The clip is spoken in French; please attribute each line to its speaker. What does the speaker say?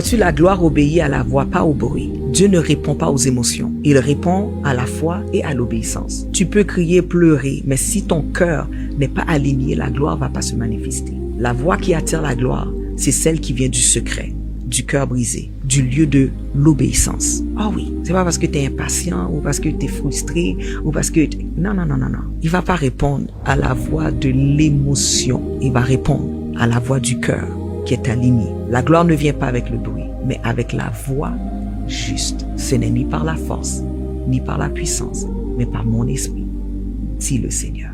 Speaker 1: Si la gloire obéit à la voix, pas au bruit. Dieu ne répond pas aux émotions. Il répond à la foi et à l'obéissance. Tu peux crier, pleurer, mais si ton cœur n'est pas aligné, la gloire ne va pas se manifester. La voix qui attire la gloire, c'est celle qui vient du secret, du cœur brisé, du lieu de l'obéissance. Ah oui, c'est pas parce que tu es impatient ou parce que tu es frustré ou parce que... Non. Il va pas répondre à la voix de l'émotion. Il va répondre à la voix du cœur qui est aligné. La gloire ne vient pas avec le bruit, mais avec la voix juste. Ce n'est ni par la force, ni par la puissance, mais par mon esprit, dit le Seigneur.